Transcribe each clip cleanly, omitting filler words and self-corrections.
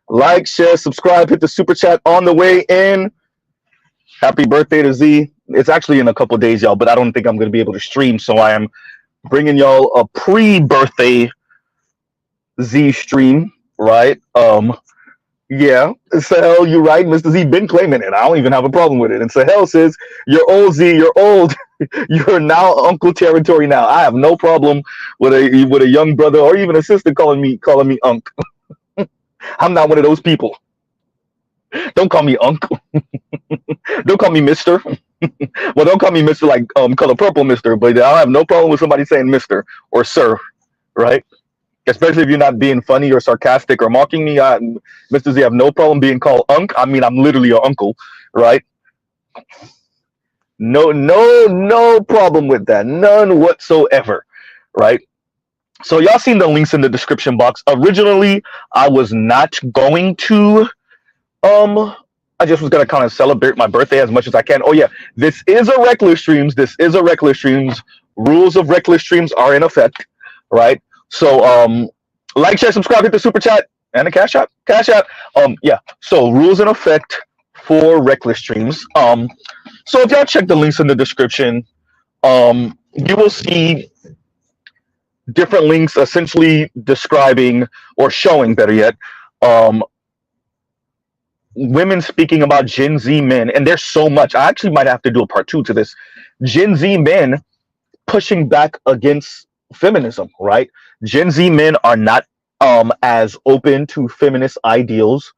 Like, share, subscribe, hit the super chat on the way in. Happy birthday to Z. It's actually in a couple days, y'all, but I don't think I'm going to be able to stream, so I am bringing y'all a pre-birthday Z stream, right? Yeah, Sahel, you're right. Mr. Z been claiming it. I don't even have a problem with it. And Sahel says, "You're old, Z. You're old. You're now uncle territory now." I have no problem with a young brother or even a sister calling me unc. I'm not one of those people. Don't call me uncle. Don't call me Mister. Well, don't call me Mister like color purple Mister. But I have no problem with somebody saying Mister or Sir, right? Especially if you're not being funny or sarcastic or mocking me. Mr. Z, I have no problem being called Unc. I mean, I'm literally your uncle, right? No problem with that. None whatsoever, right? So y'all seen the links in the description box. Originally, I was not going to, I just was gonna kind of celebrate my birthday as much as I can. Oh yeah, this is a Reckless Streams. This is a Reckless Streams. Rules of Reckless Streams are in effect, right? So, like, share, subscribe, hit the super chat and the Cash App. Yeah. So rules in effect for Reckless Streams. So if y'all check the links in the description, you will see different links essentially describing or showing, better yet, women speaking about Gen Z men, and there's so much. I actually might have to do a part 2 to this. Gen Z men pushing back against feminism, right? Gen Z men are not as open to feminist ideals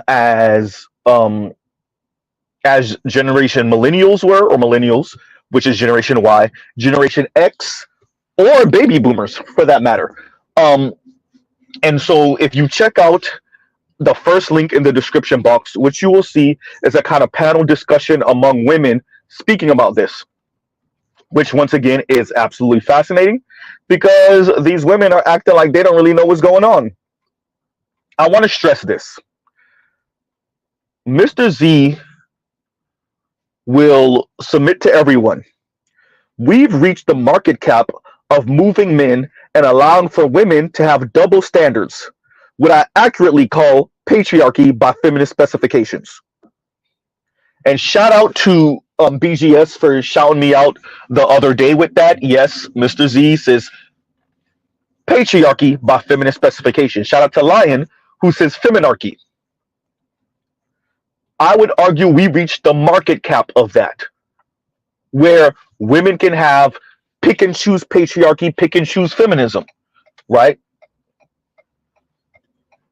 as generation millennials were, or millennials, which is Generation Y, Generation X, or baby boomers for that matter. And so if you check out the first link in the description box, which you will see is a kind of panel discussion among women speaking about this, which once again is absolutely fascinating because these women are acting like they don't really know what's going on. I want to stress this. Mr. Z will submit to everyone. We've reached the market cap of moving men and allowing for women to have double standards, what I accurately call patriarchy by feminist specifications. And shout out to BGS for shouting me out the other day with that. Yes, Mr. Z says patriarchy by feminist specification. Shout out to Lion, who says feminarchy. I would argue we reached the market cap of that, where women can have pick and choose patriarchy, pick and choose feminism, right?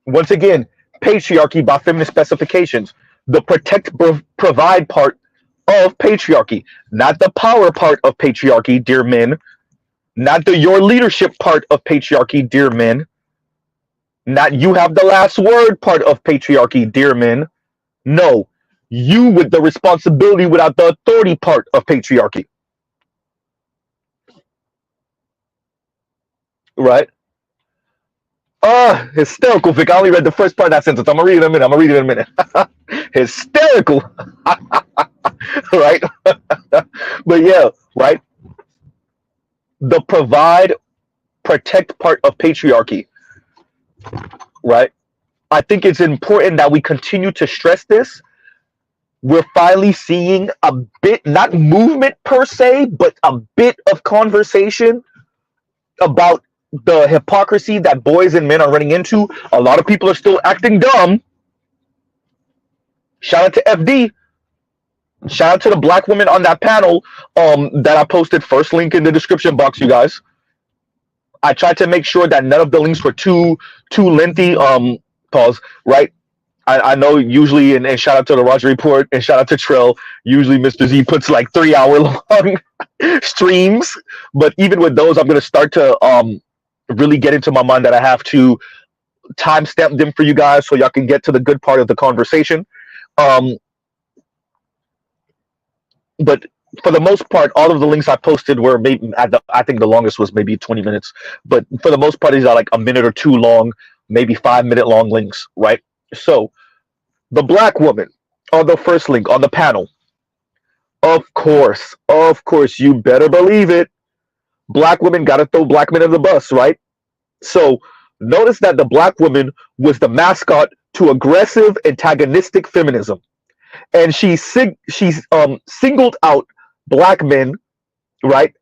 Once again, patriarchy by feminist specifications. The protect, provide part of patriarchy, not the power part of patriarchy, dear men, not the your leadership part of patriarchy, dear men, not you have the last word part of patriarchy, dear men. No, you with the responsibility without the authority part of patriarchy. Right? Hysterical, Vic. I only read the first part of that sentence. I'm gonna read it in a minute. Hysterical. Right? But yeah, right? The provide, protect part of patriarchy. Right? I think it's important that we continue to stress this. We're finally seeing a bit, not movement per se, but a bit of conversation about the hypocrisy that boys and men are running into. A lot of people are still acting dumb. Shout out to FD. Shout out to the black women on that panel that I posted. First link in the description box, you guys. I tried to make sure that none of the links were too lengthy. Pause. Right. I know usually, and shout out to the Roger Report and shout out to Trell. Usually, Mr. Z puts like 3-hour long streams, but even with those, I'm gonna start to really get into my mind that I have to timestamp them for you guys so y'all can get to the good part of the conversation. But for the most part, all of the links I posted were maybe I think the longest was maybe 20 minutes, but for the most part, these are like a minute or two long, maybe 5-minute long links, right? So the black woman on the first link on the panel, of course, you better believe it. Black women got to throw black men in the bus, right? So Notice that the black woman was the mascot to aggressive, antagonistic feminism, and she's singled out black men, right,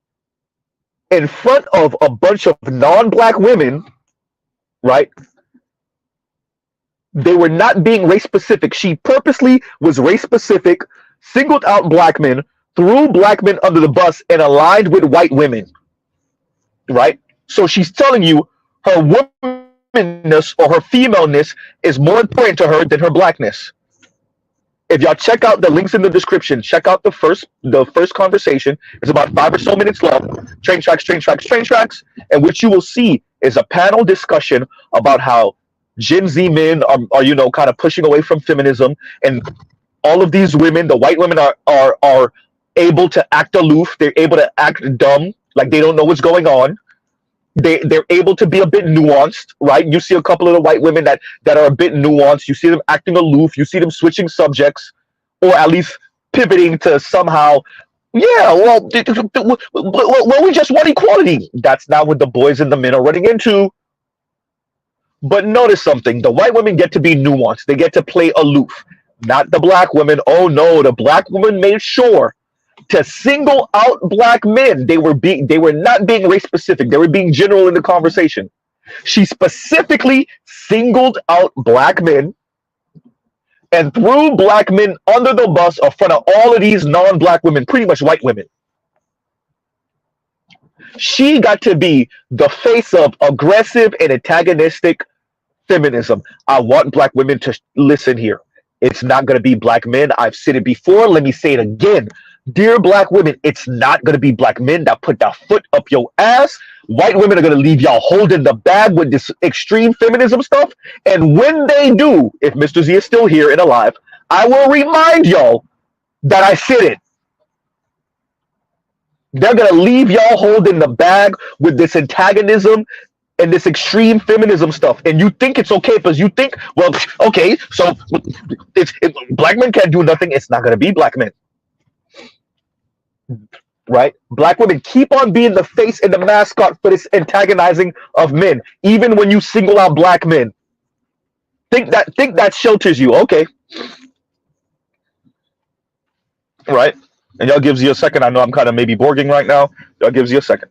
in front of a bunch of non-black women, right. They were not being race specific. She purposely was race specific, singled out black men, threw black men under the bus, and aligned with white women, right? So she's telling you her womanness or her femaleness is more important to her than her blackness. If y'all check out the links in the description, check out the first conversation. It's about 5 or so minutes long. Train tracks, train tracks, train tracks. And what you will see is a panel discussion about how Gen Z men are kind of pushing away from feminism, and all of these women, the white women, are able to act aloof. They're able to act dumb, like they don't know what's going on. They're able to be a bit nuanced, right? You see a couple of the white women that are a bit nuanced. You see them acting aloof. You see them switching subjects, or at least pivoting to somehow. Yeah, well, we just want equality. That's not what the boys and the men are running into. But notice something: the white women get to be nuanced. They get to play aloof. Not the black women. Oh no, the black women made sure to single out black men. They were not being race specific. They were being general in the conversation. She specifically singled out black men and threw black men under the bus in front of all of these non-black women, pretty much white women. She got to be the face of aggressive and antagonistic feminism. I want black women to listen here. It's not going to be black men. I've said it before. Let me say it again. Dear black women, it's not going to be black men that put that foot up your ass. White women are going to leave y'all holding the bag with this extreme feminism stuff. And when they do, if Mr. Z is still here and alive, I will remind y'all that I said it. They're going to leave y'all holding the bag with this antagonism and this extreme feminism stuff. And you think it's okay because you think, well, okay, so if black men can't do nothing, it's not going to be black men. Right? Black women keep on being the face and the mascot for this antagonizing of men, even when you single out black men. Think that shelters you. Okay. Right? And y'all gives you a second. I know I'm kind of maybe borging right now. Y'all gives you a second.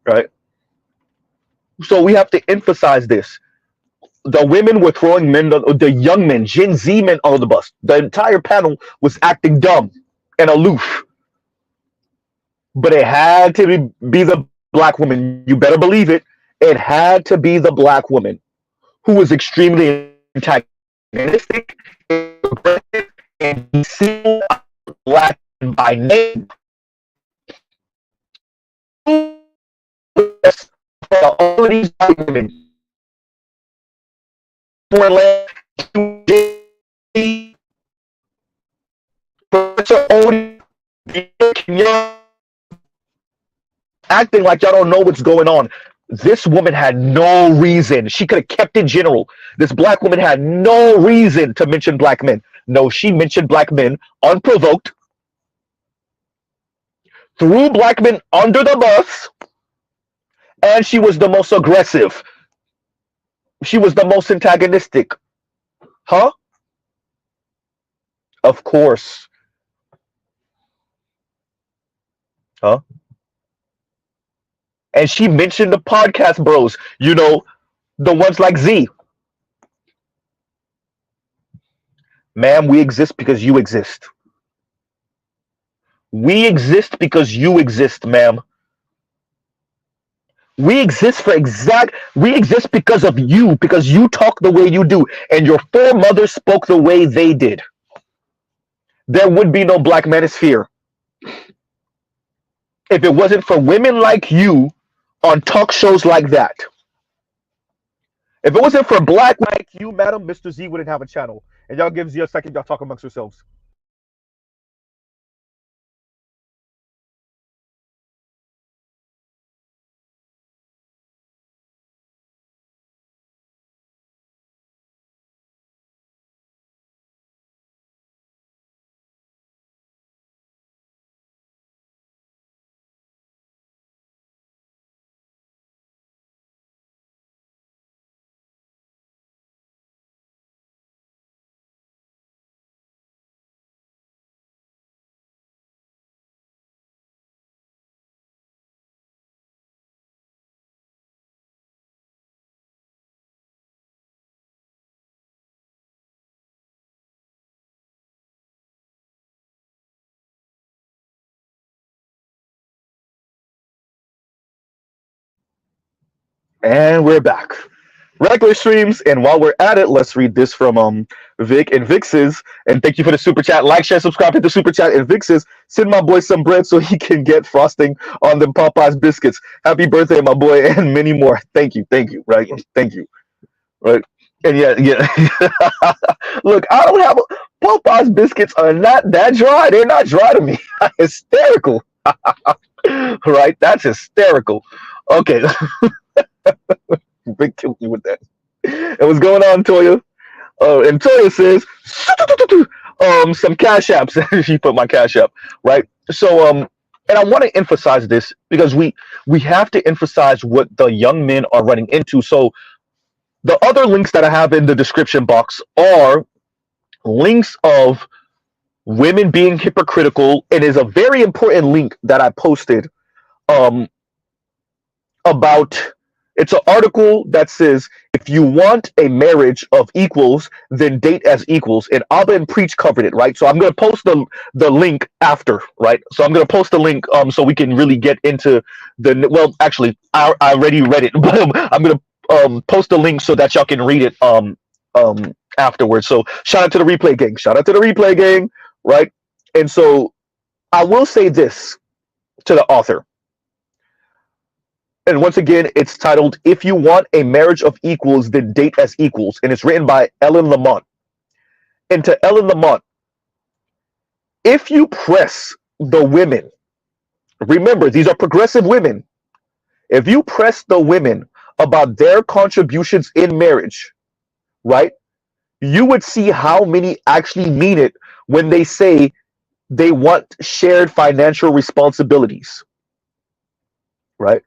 Right? So we have to emphasize this. The women were throwing men, the young men, Gen Z men on the bus. The entire panel was acting dumb and aloof. But it had to be the black woman. You better believe it. It had to be the black woman who was extremely antagonistic, aggressive, and singled out black by name. All of these white women, acting like y'all don't know what's going on. This woman had no reason. She could have kept it general. This black woman had no reason to mention black men. No, she mentioned black men unprovoked, threw black men under the bus, and she was the most aggressive. She was the most antagonistic. Huh? Of course. Huh? And she mentioned the podcast bros, the ones like Z. Ma'am, we exist because you exist. We exist because you exist, ma'am. We exist because of you, because you talk the way you do, and your foremothers spoke the way they did. There would be no Black Manosphere if it wasn't for women like you on talk shows like that. If it wasn't for black like you, madam, Mr. Z wouldn't have a channel. And y'all give Z a second, y'all talk amongst yourselves. And we're back. Regular streams, and while we're at it, let's read this from Vic. And Vic says, and thank you for the super chat. Like, share, subscribe, hit the super chat. And Vic says, send my boy some bread so he can get frosting on them Popeyes biscuits. Happy birthday, my boy, and many more. Thank you, right? Thank you, right? And yeah. Look, I don't have Popeyes biscuits are not that dry. They're not dry to me. Hysterical, right? That's hysterical. Okay, Vic killed me with that. And what's going on, Toya? And Toya says, some cash apps. She put my cash app, right? So, and I want to emphasize this because we have to emphasize what the young men are running into. So, the other links that I have in the description box are links of women being hypocritical. It is a very important link that I posted about. It's an article that says, if you want a marriage of equals, then date as equals. And Abba and Preach covered it, right? So I'm going to post the link after, right? So I'm going to post the link so we can really get into the, well, actually, I already read it, but I'm going to post the link so that y'all can read it afterwards. So shout out to the replay gang. Shout out to the replay gang, right? And so I will say this to the author. And once again, it's titled, If You Want a Marriage of Equals, Then Date as Equals. And it's written by Ellen Lamont. And to Ellen Lamont, if you press the women, remember, these are progressive women. If you press the women about their contributions in marriage, right, you would see how many actually mean it when they say they want shared financial responsibilities, right?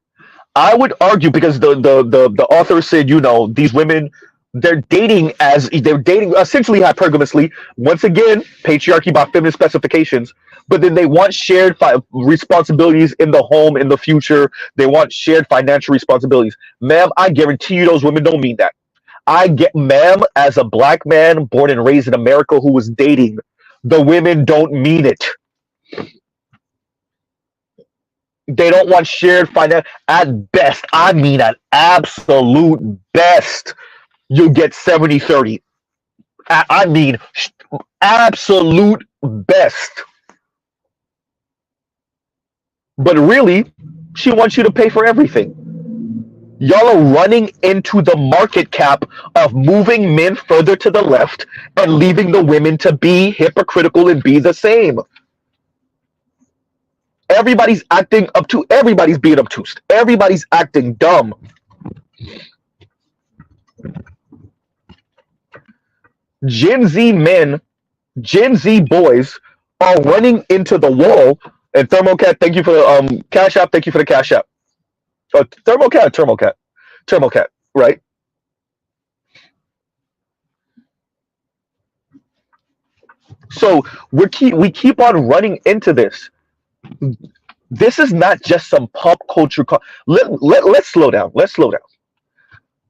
I would argue, because the author said, these women, they're dating essentially hypergamously. Once again, patriarchy by feminist specifications. But then they want shared responsibilities in the home in the future. They want shared financial responsibilities. Ma'am, I guarantee you those women don't mean that. Ma'am, as a black man born and raised in America who was dating, the women don't mean it. They don't want shared finance. At best, I mean at absolute best, you get 70-30. I mean absolute best. But really, she wants you to pay for everything. Y'all are running into the market cap of moving men further to the left and leaving the women to be hypocritical and be the same. Everybody's everybody's being obtuse. Everybody's acting dumb. Gen Z men, Gen Z boys are running into the wall. And Thermocat, thank you for the Cash App. Thank you for the Cash App. Thermocat, right? So we keep on running into this. This is not just some pop culture. Let's slow down. Let's slow down.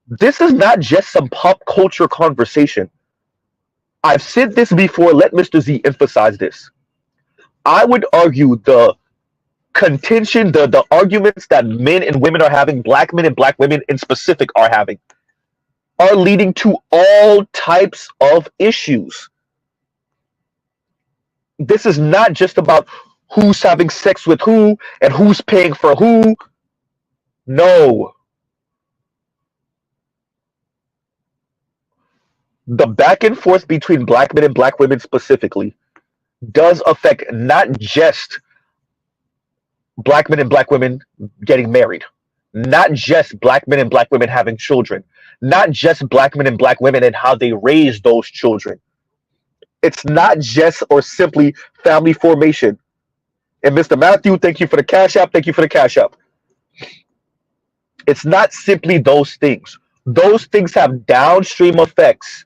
This is not just some pop culture conversation. I've said this before. Let Mr. Z emphasize this. I would argue the contention, the arguments that men and women are having, black men and black women in specific are having, are leading to all types of issues. This is not just about who's having sex with who and who's paying for who. No. The back and forth between black men and black women specifically does affect not just black men and black women getting married, not just black men and black women having children, not just black men and black women and how they raise those children. It's not just or simply family formation. And Mr. Matthew, thank you for the Cash App. Thank you for the Cash App. It's not simply those things. Those things have downstream effects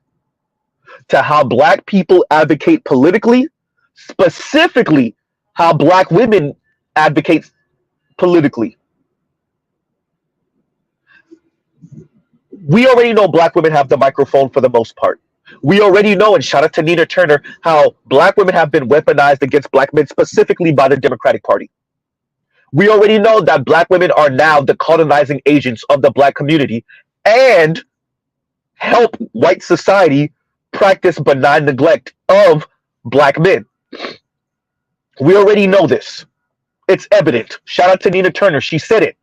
to how black people advocate politically, specifically how black women advocate politically. We already know black women have the microphone for the most part. We already know, and shout out to Nina Turner, how black women have been weaponized against black men specifically by the Democratic Party. We already know that black women are now the colonizing agents of the black community and help white society practice benign neglect of black men. We already know this. It's evident. Shout out to Nina Turner. She said it.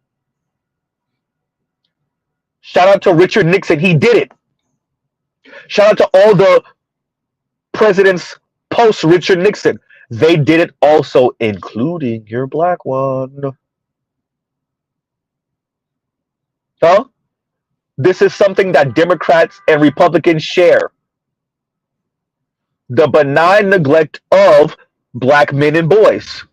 Shout out to Richard Nixon. He did it. Shout out to all the presidents post Richard Nixon. They did it also, including your black one. Huh? This is something that Democrats and Republicans share. The benign neglect of black men and boys.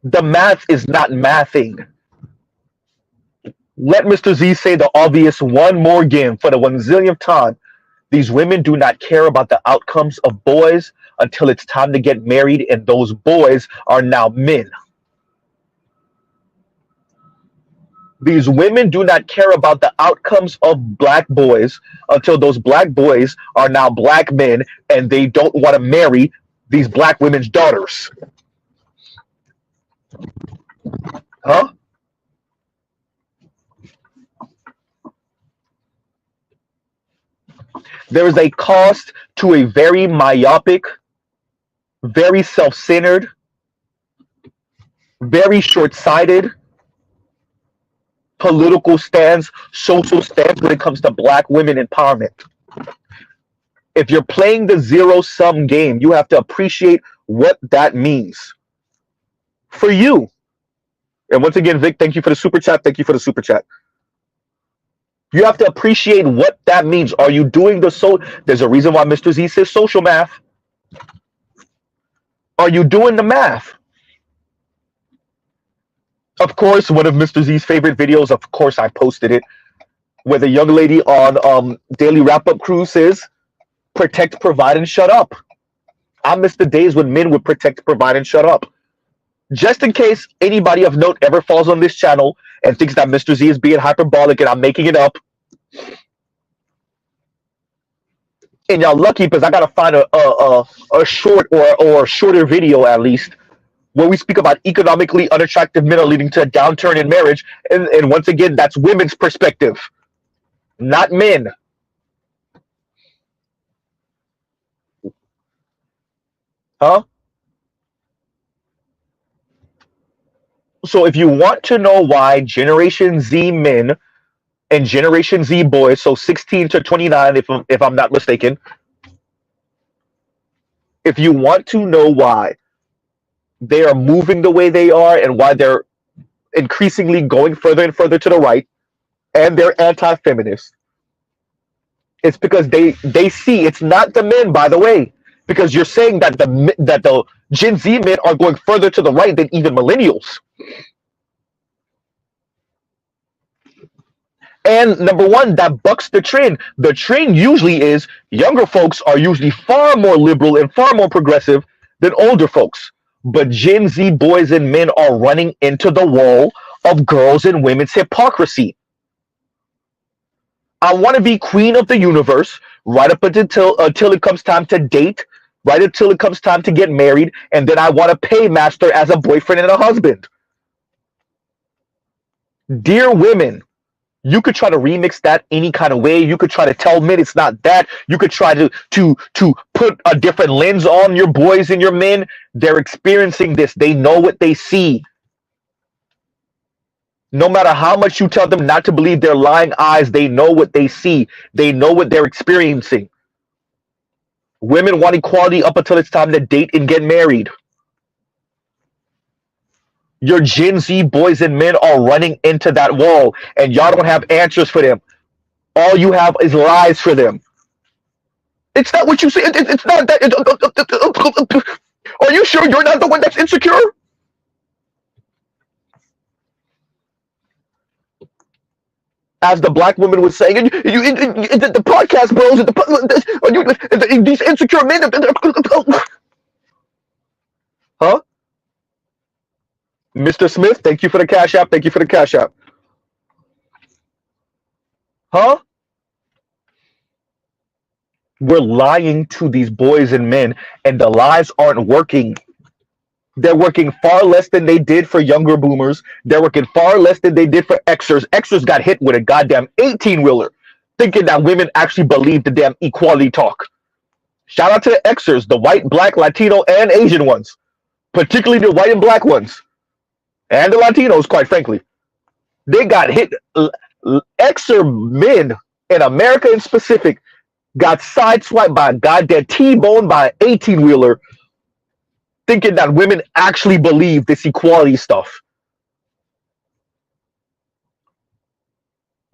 The math is not mathing. Let Mr. Z say the obvious one more again for the 1 zillionth time. These women do not care about the outcomes of boys until it's time to get married, and those boys are now men. These women do not care about the outcomes of black boys until those black boys are now black men and they don't want to marry these black women's daughters. Huh? There is a cost to a very myopic, very self-centered, very short-sighted political stance, social stance when it comes to black women empowerment. If you're playing the zero-sum game, you have to appreciate what that means for you. And once again, Vic, thank you for the super chat. Thank you for the super chat. You have to appreciate what that means. Are you doing there's a reason why Mr. Z says social math. Are you doing the math? Of course, one of Mr. Z's favorite videos, of course I posted it, where the young lady on Daily Wrap-Up Cruise says, protect, provide, and shut up. I miss the days when men would protect, provide, and shut up. Just in case anybody of note ever falls on this channel and thinks that Mr. Z is being hyperbolic and I'm making it up, and y'all lucky because I gotta find a short or shorter video at least where we speak about economically unattractive men are leading to a downturn in marriage, and once again that's women's perspective, not men. Huh? So if you want to know why Generation Z men and Generation Z boys, so 16 to 29 if I'm not mistaken, if you want to know why they are moving the way they are and why they're increasingly going further and further to the right and they're anti-feminist, it's because they see it's not the men, by the way, because you're saying that the Gen Z men are going further to the right than even millennials. And number one, that bucks the trend. The trend usually is younger folks are usually far more liberal and far more progressive than older folks. But Gen Z boys and men are running into the wall of girls and women's hypocrisy. I want to be queen of the universe right up until it comes time to date, right until it comes time to get married, and then I want to pay master as a boyfriend and a husband. Dear women, you could try to remix that any kind of way. You could try to tell men it's not that. You could try to put a different lens on your boys and your men. They're experiencing this. They know what they see. No matter how much you tell them not to believe their lying eyes, they know what they see. They know what they're experiencing. Women want equality up until it's time to date and get married. Your Gen Z boys and men are running into that wall, and y'all don't have answers for them. All you have is lies for them. It's not what you say. It's not that. Are you sure you're not the one that's insecure? As the black woman was saying, the podcast bros, these insecure men. Huh? Mr. Smith, thank you for the Cash App. Thank you for the Cash App. Huh? We're lying to these boys and men, and the lies aren't working. They're working far less than they did for younger boomers. They're working far less than they did for Xers. Xers got hit with a goddamn 18-wheeler, thinking that women actually believe the damn equality talk. Shout out to the Xers, the white, black, Latino, and Asian ones, particularly the white and black ones, and the Latinos, quite frankly. They got hit. Xer men in America in specific got sideswiped by a goddamn T-bone by an 18-wheeler, thinking that women actually believe this equality stuff.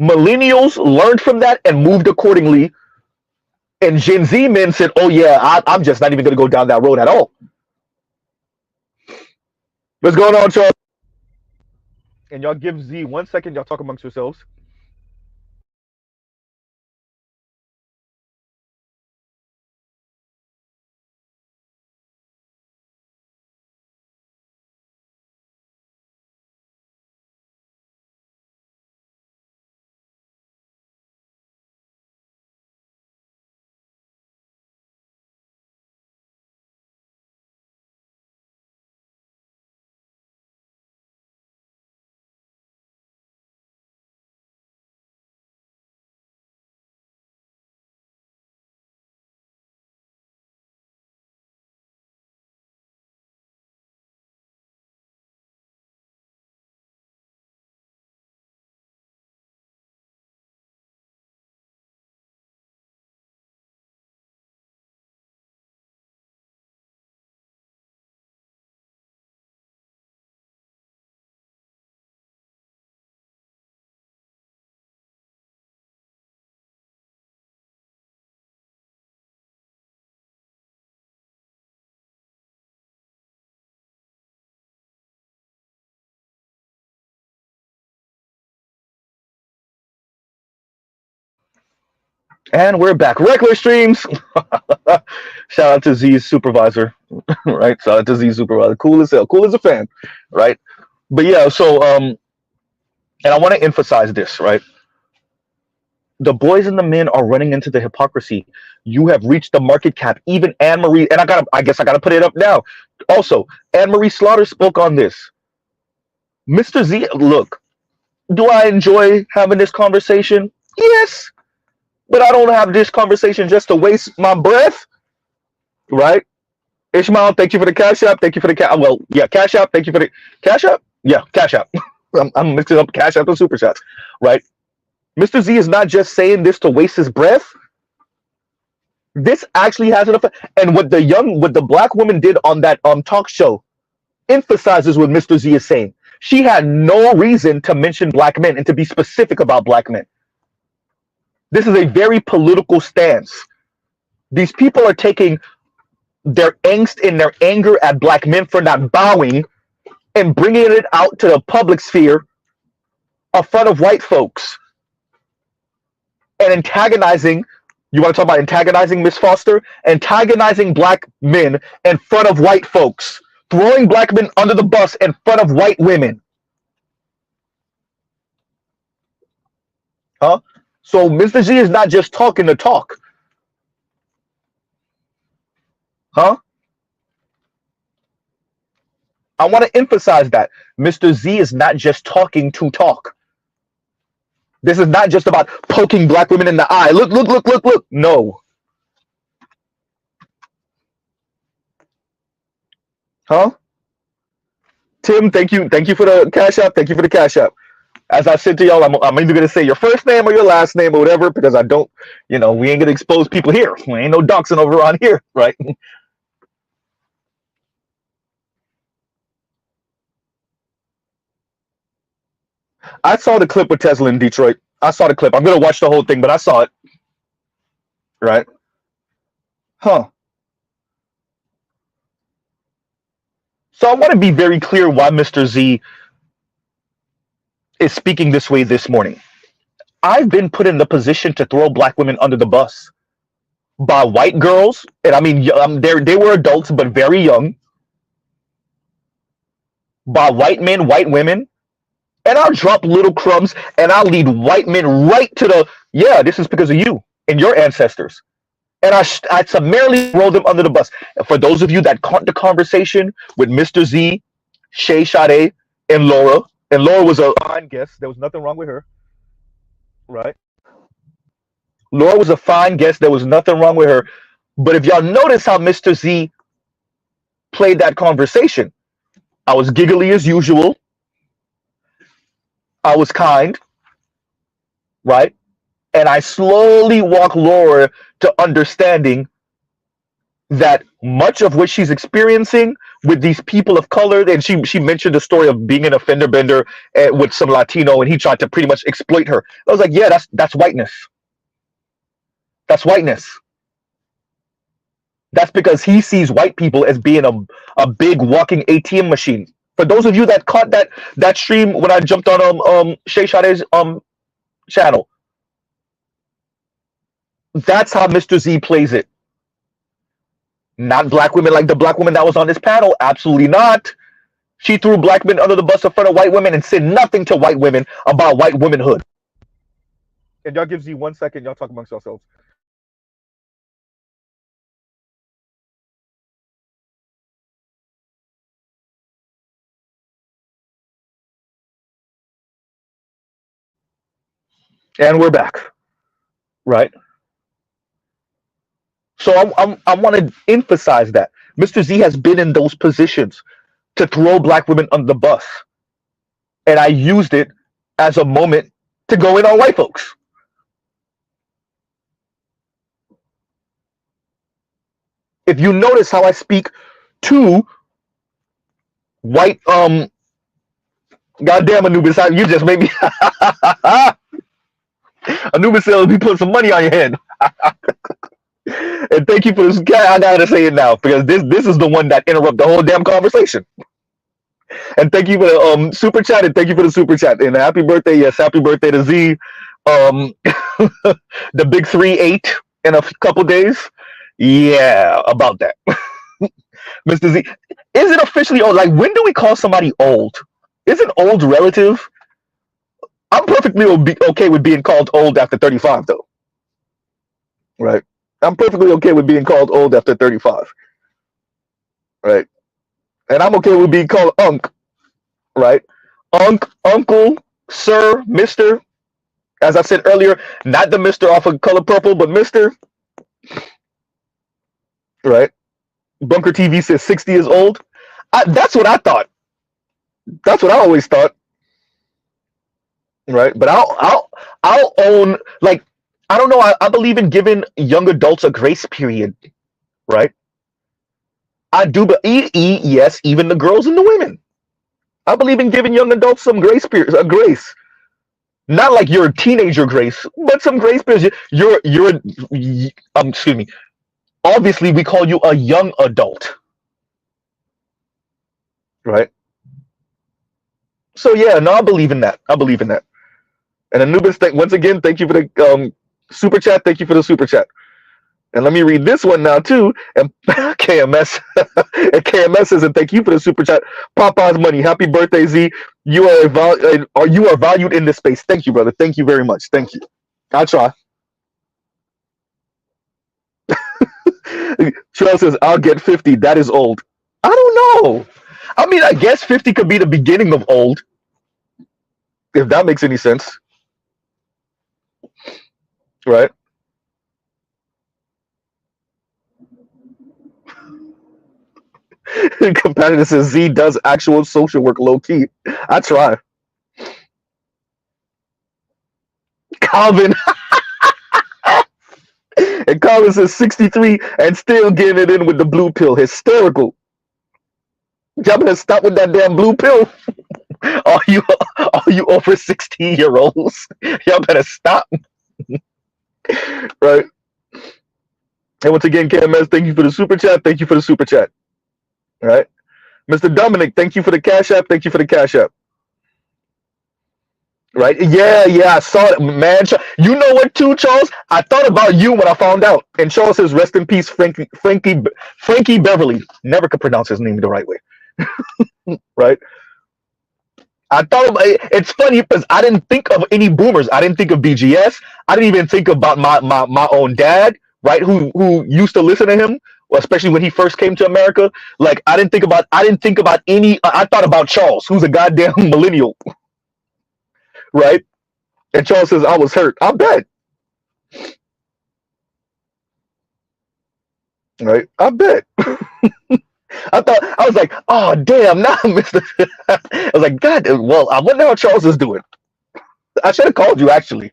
Millennials learned from that and moved accordingly. And Gen Z men said, oh yeah, I'm just not even going to go down that road at all. What's going on, Charles? And y'all give Z 1 second. Y'all talk amongst yourselves. And we're back. Regular streams. Shout out to Z's supervisor, right? Shout out to Z's supervisor. Cool as hell. Cool as a fan, right? But yeah, so and I want to emphasize this, right? The boys and the men are running into the hypocrisy. You have reached the market cap. Even Anne Marie, and I guess I gotta put it up now. Also, Anne Marie Slaughter spoke on this. Mr. Z, look, do I enjoy having this conversation? Yes, but I don't have this conversation just to waste my breath, right? Ishmael, thank you for the Cash App. Thank you for the well, yeah, Cash App. Thank you for the Cash App. Yeah, Cash App. I'm mixing up Cash App and Super Chats, right? Mr. Z is not just saying this to waste his breath. This actually has an effect. And what the black woman did on that talk show emphasizes what Mr. Z is saying. She had no reason to mention black men and to be specific about black men. This is a very political stance. These people are taking their angst and their anger at black men for not bowing and bringing it out to the public sphere in front of white folks and antagonizing. You want to talk about antagonizing, Miss Foster? Antagonizing black men in front of white folks, throwing black men under the bus in front of white women. Huh? So Mr. Z is not just talking the talk. Huh? I want to emphasize that. Mr. Z is not just talking to talk. This is not just about poking black women in the eye. Look, look, look, look, look. No. Huh? Tim, thank you. Thank you for the Cash App. Thank you for the Cash App. As I said to y'all, I'm either going to say your first name or your last name or whatever, because I don't, we ain't going to expose people here. We ain't no doxing over on here, right? I saw the clip with Tesla in Detroit. I saw the clip. I'm going to watch the whole thing, but I saw it. Right? Huh. So I want to be very clear why Mr. Z is speaking this way this morning. I've been put in the position to throw black women under the bus by white girls, and I mean, they were adults, but very young, by white men, white women, and I'll drop little crumbs, and I'll lead white men right to the, yeah, this is because of you and your ancestors. and I summarily rolled him under the bus. And for those of you that caught the conversation with Mr. Z, Shay Sade, and Laura was a fine guest. There was nothing wrong with her, right? Laura was a fine guest. There was nothing wrong with her. But if y'all notice how Mr. Z played that conversation, I was giggly as usual. I was kind, right? And I slowly walked Laura to understanding that much of what she's experiencing with these people of color, and she mentioned the story of being an offender bender with some Latino, and he tried to pretty much exploit her. I was like, yeah, that's whiteness. That's whiteness. That's because he sees white people as being a big walking ATM machine. For those of you that caught that stream when I jumped on Shay Sade's channel, that's how Mr. Z plays it. Not black women like the black woman that was on this panel. Absolutely not. She threw black men under the bus in front of white women and said nothing to white women about white womanhood. And y'all give Z 1 second. Y'all talk amongst yourselves. And we're back, right? So I want to emphasize that Mr. Z has been in those positions to throw black women under the bus, and I used it as a moment to go in on white folks. If you notice how I speak to white, goddamn Anubis, you just made me. Anubis said, "We put some money on your head." And thank you for this. I gotta say it now because this is the one that interrupted the whole damn conversation. And thank you for the super chat, and thank you for the super chat. And happy birthday, yes, happy birthday to Z. The big 3-8 in a couple days. Yeah, about that. Mr. Z, is it officially old? Like, when do we call somebody old? Isn't old relative? I'm perfectly okay with being called old after 35, though. Right? I'm perfectly okay with being called old after 35. Right? And I'm okay with being called Unc. Right? Unc, Uncle, Sir, Mr. As I said earlier, not the Mr. off of Color Purple, but Mr. Right? Bunker TV says 60 is old. That's what I thought. That's what I always thought. Right? But I'll own, like, I don't know. I believe in giving young adults a grace period, right? I do, but yes, even the girls and the women. I believe in giving young adults some grace period, a grace. Not like you're a teenager grace, but some grace period. Excuse me. Obviously, we call you a young adult, right? So yeah, no, I believe in that. I believe in that. And Anubis, once again, thank you for the super chat. Thank you for the super chat. And let me read this one now too. And KMS, and KMS says, and thank you for the super chat. Papa's money. Happy birthday, Z. You are valued in this space. Thank you, brother. Thank you very much. Thank you. I'll try. Trail says, I'll get 50. That is old. I don't know. I mean, I guess 50 could be the beginning of old, if that makes any sense. Right? Competitor says Z does actual social work low key. I try. Calvin. And Calvin says 63 and still getting it in with the blue pill. Hysterical. Y'all better stop with that damn blue pill. all you over 16-year-olds. Y'all better stop. Right. And once again, KMS, thank you for the super chat. Thank you for the super chat. All right. Mr. Dominic, thank you for the Cash App. Thank you for the Cash App. Right? Yeah, I saw it, man. You know what, too, Charles? I thought about you when I found out. And Charles says, rest in peace, Frankie Beverly. Never could pronounce his name the right way. Right? I thought about it. It's funny because I didn't think of any boomers. I didn't think of BGS. I didn't even think about my own dad. right? Who used to listen to him, especially when he first came to America. Like I didn't think about any. I thought about Charles, who's a goddamn millennial, right? And Charles says I was hurt. I bet, right? I bet. I thought I was like, oh damn, now Mister. I was like, God, well, I wonder how Charles is doing. I should have called you actually.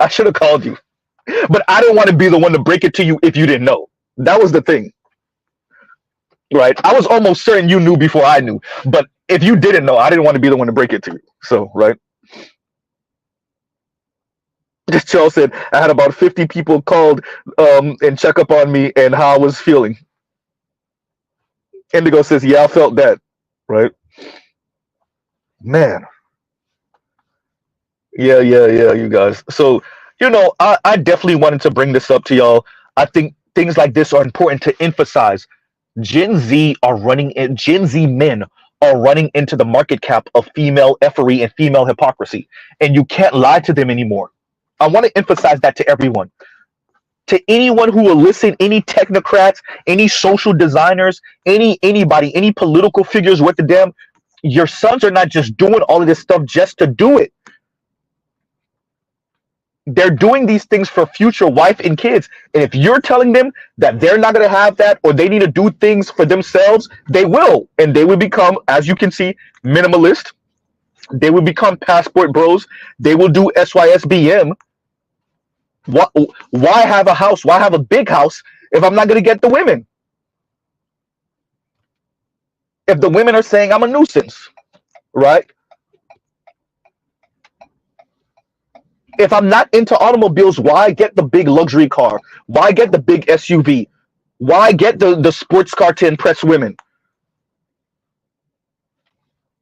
I should have called you, but I didn't want to be the one to break it to you if you didn't know. That was the thing, right? I was almost certain you knew before I knew, but if you didn't know, I didn't want to be the one to break it to you. So, right? Charles said I had about 50 people called and check up on me and how I was feeling. Indigo says, yeah, I felt that, right? Man, yeah, you guys. So, I definitely wanted to bring this up to y'all. I think things like this are important to emphasize. Gen Z men are running into the market cap of female effery and female hypocrisy, and you can't lie to them anymore. I want to emphasize that to everyone. To anyone who will listen, any technocrats, any social designers, anybody, any political figures worth the damn, your sons are not just doing all of this stuff just to do it. They're doing these things for future wife and kids. And if you're telling them that they're not going to have that or they need to do things for themselves, they will. And they will become, as you can see, minimalist. They will become passport bros. They will do SYSBM. Why have a house? Why have a big house if I'm not going to get the women? If the women are saying I'm a nuisance, right? If I'm not into automobiles, why get the big luxury car? Why get the big SUV? Why get the sports car to impress women?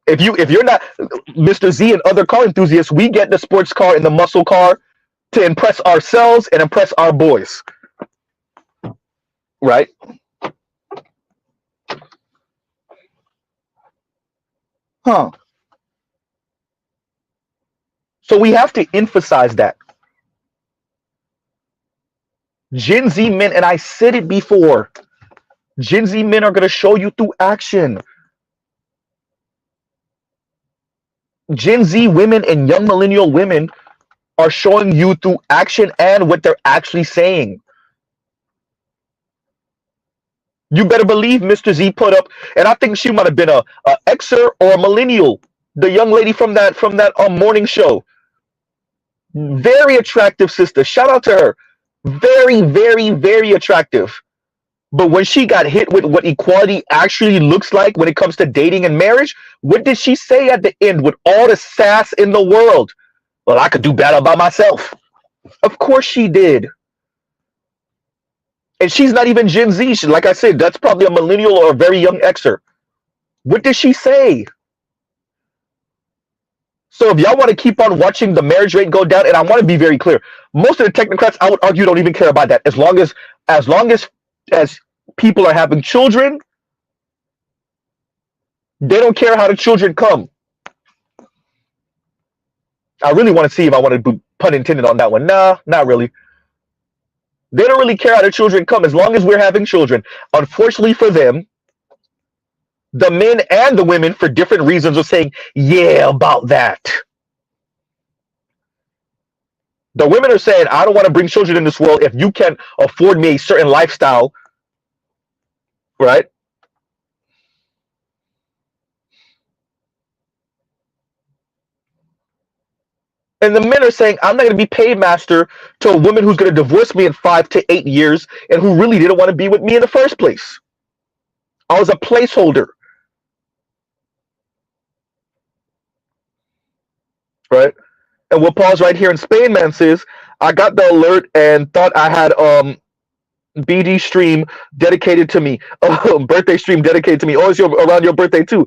If you're not Mr. Z and other car enthusiasts, we get the sports car and the muscle car to impress ourselves and impress our boys. Right? Huh. So we have to emphasize that. Gen Z men, and I said it before, Gen Z men are going to show you through action. Gen Z women and young millennial women are showing you through action and what they're actually saying. You better believe Mr. Z put up, and I think she might have been a Xer or a millennial, the young lady from that morning show. Very attractive sister. Shout out to her. Very, very, very attractive. But when she got hit with what equality actually looks like when it comes to dating and marriage, what did she say at the end with all the sass in the world? Well, I could do better by myself. Of course she did. And she's not even Gen Z. Like I said, that's probably a millennial or a very young Xer. What did she say? So if y'all want to keep on watching the marriage rate go down, and I want to be very clear, most of the technocrats, I would argue, don't even care about that. As long as people are having children, they don't care how the children come. I really want to see if I want to be pun intended on that one. Nah, not really. They don't really care how the children come as long as we're having children. Unfortunately for them, the men and the women, for different reasons, are saying, yeah, about that. The women are saying, I don't want to bring children in this world if you can afford me a certain lifestyle, right? And the men are saying, I'm not going to be paymaster to a woman who's going to divorce me in 5 to 8 years and who really didn't want to be with me in the first place. I was a placeholder. Right? And we'll pause right here. And Spain Man says, I got the alert and thought I had BD stream dedicated to me, birthday stream dedicated to me. Oh, it's around your birthday too.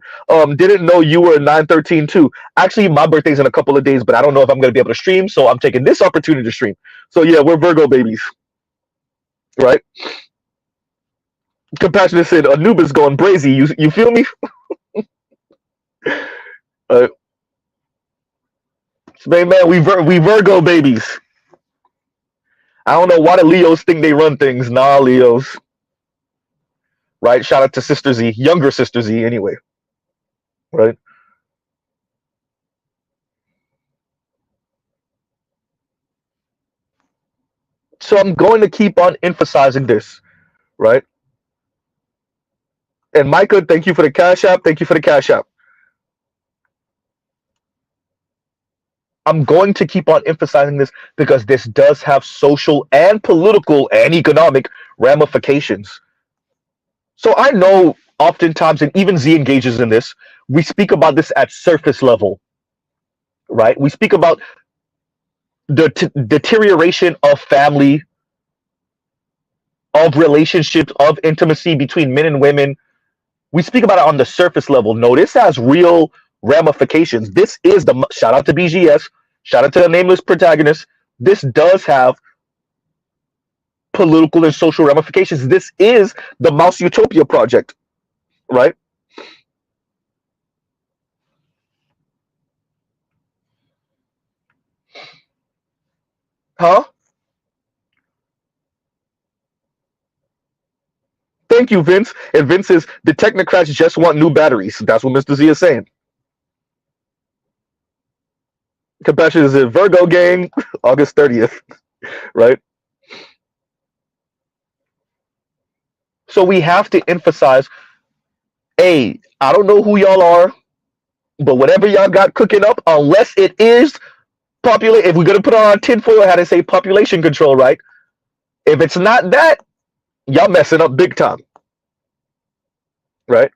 Didn't know you were 9/13 too. Actually, my birthday's in a couple of days, but I don't know if I'm going to be able to stream, so I'm taking this opportunity to stream. So yeah, we're Virgo babies, right? Compassionate said, Anubis going brazy. You feel me? Man, we Virgo babies. I don't know why the Leos think they run things. Nah, Leos. Right? Shout out to Sister Z, younger Sister Z, anyway. Right? So I'm going to keep on emphasizing this, right? And Micah, thank you for the Cash App. Thank you for the Cash App. I'm going to keep on emphasizing this because this does have social and political and economic ramifications. So I know oftentimes, and even Z engages in this, we speak about this at surface level, right? We speak about the deterioration of family, of relationships, of intimacy between men and women. We speak about it on the surface level. No, this has real ramifications. This is the shout out to BGS, shout out to the nameless protagonist. This does have political and social ramifications. This is the Mouse Utopia project, right? Huh? Thank you, Vince. And Vince says the technocrats just want new batteries. That's what Mr. Z is saying. Compassion is a Virgo gang, August 30th, right? So we have to emphasize, hey, I don't know who y'all are, but whatever y'all got cooking up, unless it is if we're gonna put on our tinfoil hat and say population control, right? If it's not that, y'all messing up big time, right?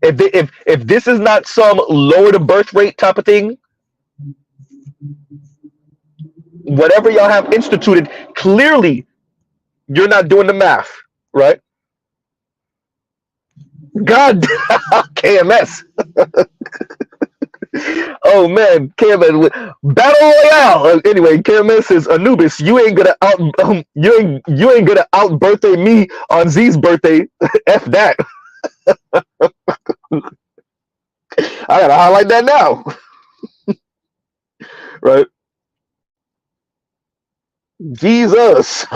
If this is not some lower the birth rate type of thing, whatever y'all have instituted, clearly you're not doing the math, right? God, KMS. Oh man, KMS Battle Royale. Anyway, KMS says Anubis, you ain't gonna you ain't gonna out birthday me on Z's birthday. F that. I gotta highlight that now. Right? Jesus.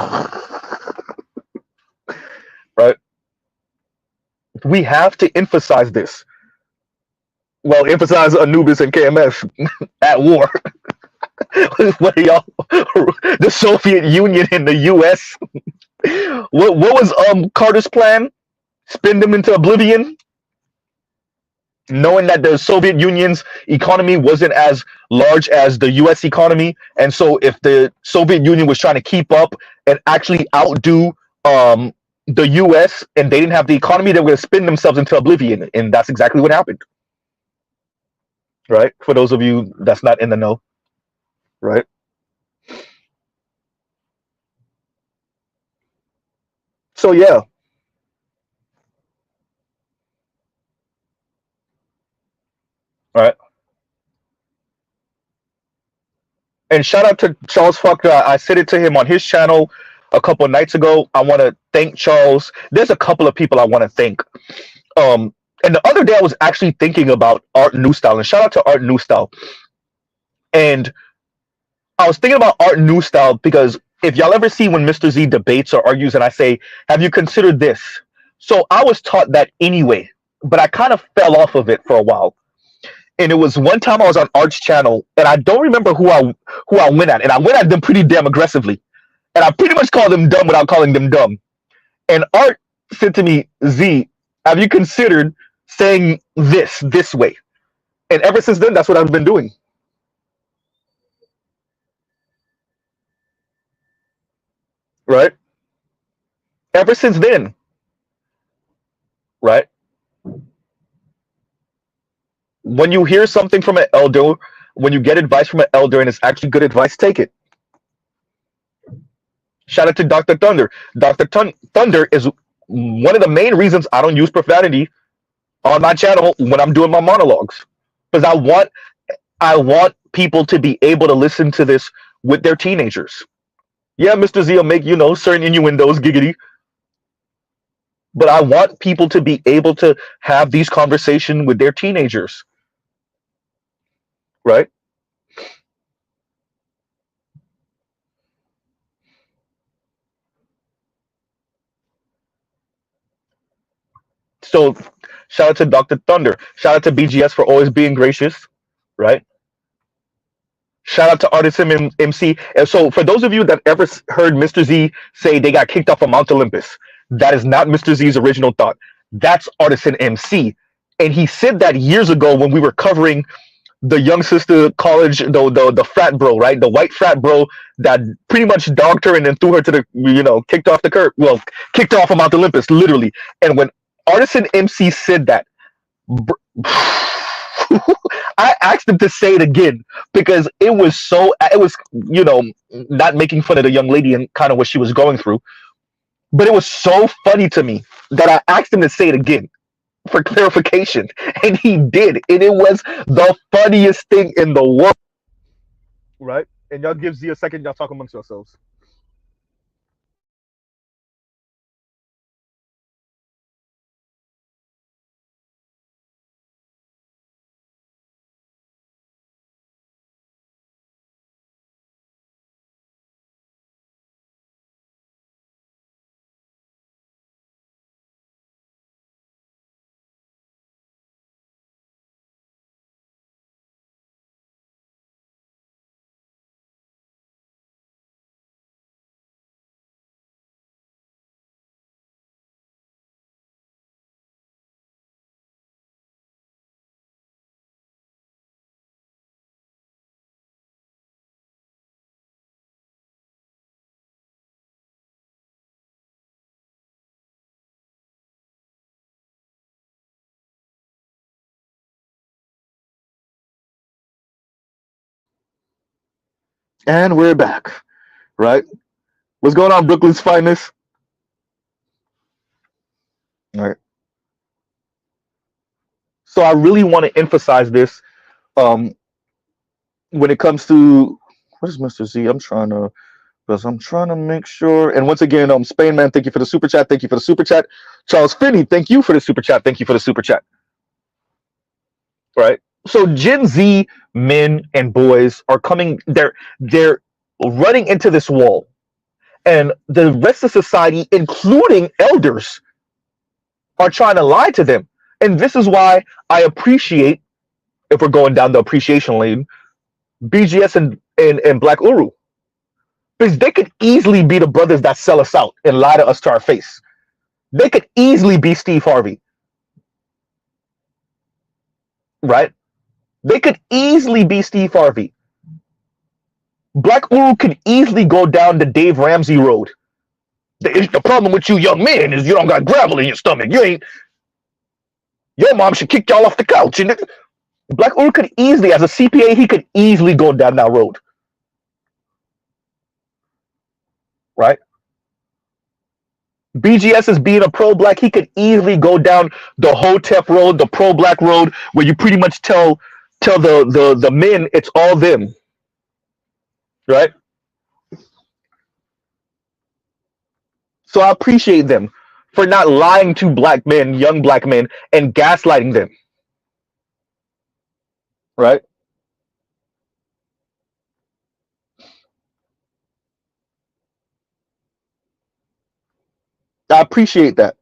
Right? We have to emphasize this. Well, emphasize Anubis and KMS at war. What are y'all? The Soviet Union and the U.S. What was Carter's plan? Spin them into oblivion, knowing that the Soviet Union's economy wasn't as large as the U.S. economy, and so if the Soviet Union was trying to keep up and actually outdo the U.S. and they didn't have the economy, they were going to spin themselves into oblivion, and that's exactly what happened. Right? For those of you that's not in the know, right? So yeah. All right. And shout out to Charles Faulkner. I said it to him on his channel a couple of nights ago. I want to thank Charles. There's a couple of people I want to thank. And the other day I was actually thinking about Art Newstyle, and shout out to Art Newstyle. And I was thinking about Art Newstyle because if y'all ever see when Mr. Z debates or argues and I say, have you considered this? So I was taught that anyway, but I kind of fell off of it for a while. And it was one time I was on Art's channel, and I don't remember who I went at, and I went at them pretty damn aggressively, and I pretty much called them dumb without calling them dumb. And Art said to me, Z, have you considered saying this way? And ever since then, that's what I've been doing. Right? Ever since then. Right? When you hear something from an elder, when you get advice from an elder and it's actually good advice, take it. Shout out to Dr. Thunder. Dr. Thunder is one of the main reasons I don't use profanity on my channel when I'm doing my monologues. Because I want people to be able to listen to this with their teenagers. Yeah, Mr. Z will make, certain innuendos, giggity. But I want people to be able to have these conversations with their teenagers. Right? So shout out to Dr. Thunder. Shout out to BGS for always being gracious, right? Shout out to Artisan MC. And so, for those of you that ever heard Mr. Z say they got kicked off of Mount Olympus, that is not Mr. Z's original thought. That's Artisan MC. And he said that years ago when we were covering the young sister college, the frat bro, right? The white frat bro that pretty much dogged her and then threw her to the, kicked off the curb. Well, kicked off of Mount Olympus, literally. And when Artisan MC said that, I asked him to say it again because it was not making fun of the young lady and kind of what she was going through, but it was so funny to me that I asked him to say it again for clarification, and he did, and it was the funniest thing in the world. Right? And y'all give Z a second, y'all talk amongst yourselves. And we're back, right? What's going on, Brooklyn's finest? All right. So I really want to emphasize this um, when it comes to what is Mr. Z? I'm trying to make sure. And once again, Spain man, thank you for the super chat. Thank you for the super chat. Charles Finney, thank you for the super chat. Thank you for the super chat. Right. So Gen Z men and boys are coming. They're running into this wall, and the rest of society, including elders, are trying to lie to them. And this is why I appreciate, if we're going down the appreciation lane, BGS and Black Uru. Because they could easily be the brothers that sell us out and lie to us to our face. They could easily be Steve Harvey. Right? They could easily be Steve Harvey. Black Uru could easily go down the Dave Ramsey road. The problem with you young men is you don't got gravel in your stomach. Your mom should kick y'all off the couch. And Black Uru could easily, as a CPA, he could easily go down that road. Right? BGS is being a pro-black. He could easily go down the Hotep road, the pro-black road, where you pretty much tell the men it's all them. Right? So I appreciate them for not lying to black men, young black men, and gaslighting them. Right? I appreciate that.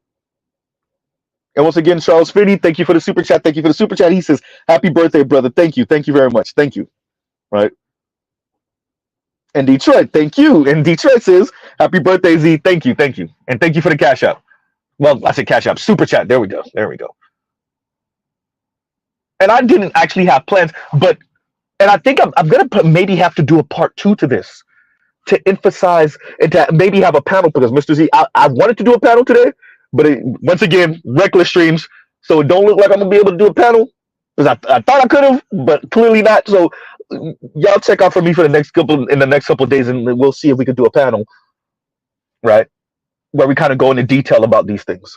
And once again, Charles Finney, thank you for the super chat. Thank you for the super chat. He says, "Happy birthday, brother." Thank you. Thank you very much. Thank you. Right? And Detroit, thank you. And Detroit says, "Happy birthday, Z." Thank you. Thank you. And thank you for the cash app. Well, I said cash app. Super chat. There we go. There we go. And I didn't actually have plans, and I think I'm going to maybe have to do a part 2 to this to emphasize and to maybe have a panel because Mr. Z, I wanted to do a panel today, but once again, reckless streams. So it don't look like I'm going to be able to do a panel because I thought I could have, but clearly not. So y'all check out for me for the next couple of days, and we'll see if we could do a panel, right? Where we kind of go into detail about these things.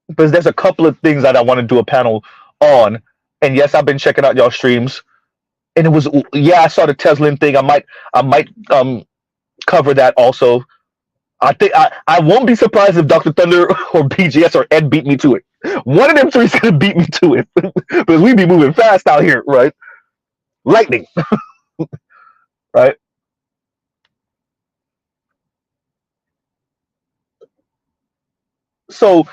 Because there's a couple of things that I want to do a panel on. And yes, I've been checking out y'all streams. And it was, I saw the Tesla thing. I might cover that also. I think I won't be surprised if Dr. Thunder or BGS or Ed beat me to it. One of them three is gonna beat me to it. Because we be moving fast out here, right? Lightning. Right? So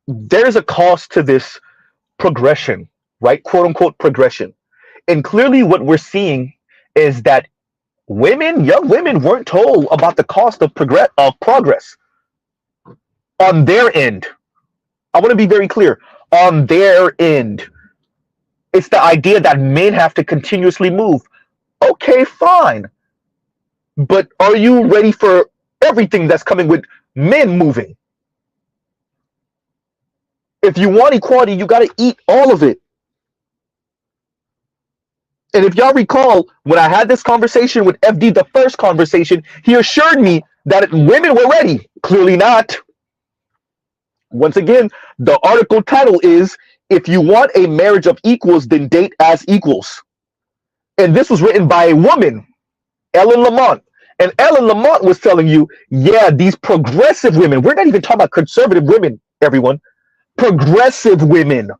there's a cost to this progression, right? Quote unquote progression. And clearly what we're seeing is that young women weren't told about the cost of progress on their end. I want to be very clear. On their end. It's the idea that men have to continuously move. Okay, fine. But are you ready for everything that's coming with men moving? If you want equality, you got to eat all of it. And if y'all recall, when I had this conversation with FD, the first conversation, he assured me that women were ready. Clearly not. Once again, the article title is, "If you want a marriage of equals, then date as equals." And this was written by a woman, Ellen Lamont. And Ellen Lamont was telling you, yeah, these progressive women, we're not even talking about conservative women, everyone. Progressive women